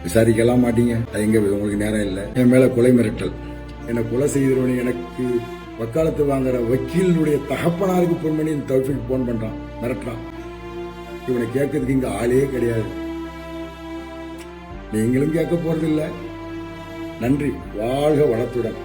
விசாரிக்கலாம் மாட்டீங்க. எங்க உங்களுக்கு நேரம் இல்லை. என் மேல கொலை மிரட்டல். என்னை கொலை செய்தவனு எனக்கு வக்காலத்து வாங்குற வக்கீலுடைய தகப்பனாருக்கு போன் பண்ணி தௌஃபீக் போன் பண்றான், மிரட்டுறான். இவனை கேட்கறதுக்கு இங்க ஆளே கிடையாது. நீங்களும் கேட்க போறதில்லை. நன்றி. வாழ்க வளத்துடன்.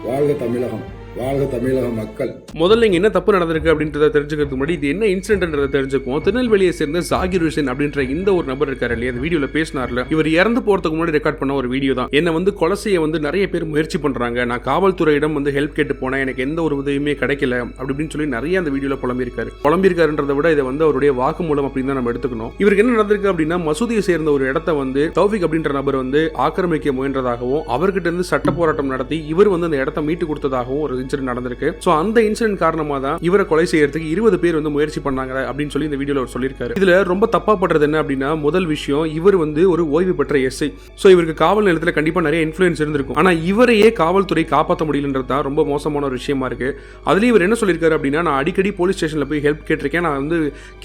வாழ்க தமிழகம். வாழ்க தமிழக மக்கள். முதல்ல இங்க என்ன தப்பு நடந்திருக்கு அப்படின்றத தெரிஞ்சுக்கிறதுக்கு முன்னாடி இது என்ன இன்சிடென்ட்ன்றதை தெரிஞ்சுக்குவோம். திருநெல்வேலியை சேர்ந்த ஜாகிர் ஹுசேன் அப்படின்ற இந்த ஒரு நபர் இருக்காரு இல்லையா, அந்த வீடியோல பேசினார்ல, இவர் இறந்து போறதுக்கு முன்னாடி ரெக்கார்ட் பண்ண ஒரு வீடியோ தான். என்ன கொலை செய்ய நிறைய பேர் முயற்சி பண்றாங்க, நான் காவல்துறையிடம் ஹெல்ப் கேட்டு போனேன், எனக்கு எந்த ஒரு உதவியுமே கிடைக்கல அப்படின்னு சொல்லி நிறைய அந்த வீடியோல புலம்பியிருக்காருன்றதை விட இதை அவருடைய வாக்குமூலம் அப்படின்னு தான் நம்ம எடுத்துக்கணும். இவருக்கு என்ன நடந்திருக்கு அப்படின்னா, மசூதியை சேர்ந்த ஒரு இடத்த தௌஃபீக் அப்படின்ற நபர் ஆக்கிரமிக்க முயன்றதாகவும் அவர்கிட்ட இருந்து சட்ட போராட்டம் நடத்தி இவர் அந்த இடத்த மீட்டு கொடுத்ததாகவும் ஒரு இன்சிடென்ட் நடந்திருக்கு. சோ அந்த இன்சிடென்ட் காரணமா தான் இவரை கொலை செய்யறதுக்கு 20 பேர் முயற்சி பண்ணாங்க அப்படின்னு சொல்லி இந்த வீடியோல அவர் சொல்லியிருக்காரு. இதுல ரொம்ப தப்பா பண்றது என்ன அப்படின்னா, முதல் விஷயம், இவர் ஒரு ஓய்வு பெற்ற எஸ்ஐ. சோ இவருக்கு காவல் நிலையத்துல கண்டிப்பா நிறைய இன்ஃப்ளூயன்ஸ் இருந்திருக்கும். ஆனா இவரையே காவல்துறை காப்பாற்ற முடியலன்றது தான் ரொம்ப மோசமான ஒரு விஷயமா இருக்கு. அதுலயும் இவர் என்ன சொல்லியிருக்காரு அப்படின்னா, நான் அடிக்கடி போலீஸ் ஸ்டேஷன்ல போய் ஹெல்ப் கேட்டிருக்கேன், நான்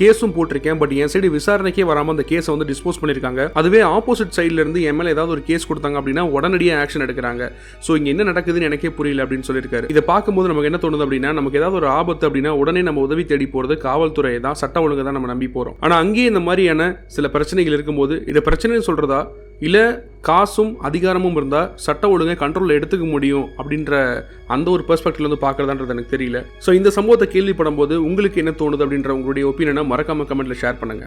கேஸும் போட்டிருக்கேன், பட் என் சைடு விசாரணைக்கே வராம அந்த கேஸை டிஸ்போஸ் பண்ணிருக்காங்க. அதுவே ஆப்போசிட் சைட்ல இருந்து என் மேல ஏதாவது ஒரு கேஸ் கொடுத்தாங்க அப்படின்னா உடனடியாக ஆக்ஷன் எடுக்கிறாங்க. சோ இங்க என்ன நடக்குதுன்னு எனக்கே புரியல அப்படின்னு சொல்லியிருக்காரு. இதை பார்க்கும்போது நமக்கு என்ன தோணுது அப்படின்னா, நமக்கு ஏதாவது ஒரு ஆபத்து அப்படின்னா உடனே நம்ம உதவி தேடி போறது காவல்துறை தான், சட்ட ஒழுங்கு தான் நம்ம நம்பி போறோம். ஆனா அங்கேயே இந்த மாதிரியான சில பிரச்சனைகள் இருக்கும்போது இதை பிரச்சனை சொல்றதா இல்ல காசும் அதிகாரமும் இருந்தா சட்ட ஒழுங்கை கண்ட்ரோல் எடுத்துக்க முடியும் அப்படின்ற அந்த ஒரு பெர்ஸ்பெக்டிவ்ல பார்க்கறதான்றது எனக்கு தெரியல. சோ இந்த சம்பவத்தை கேள்விப்படும் போது உங்களுக்கு என்ன தோணுது அப்படின்ற உங்களுடைய ஒப்பீனியனை மறக்காம கமெண்ட்ல ஷேர் பண்ணுங்க.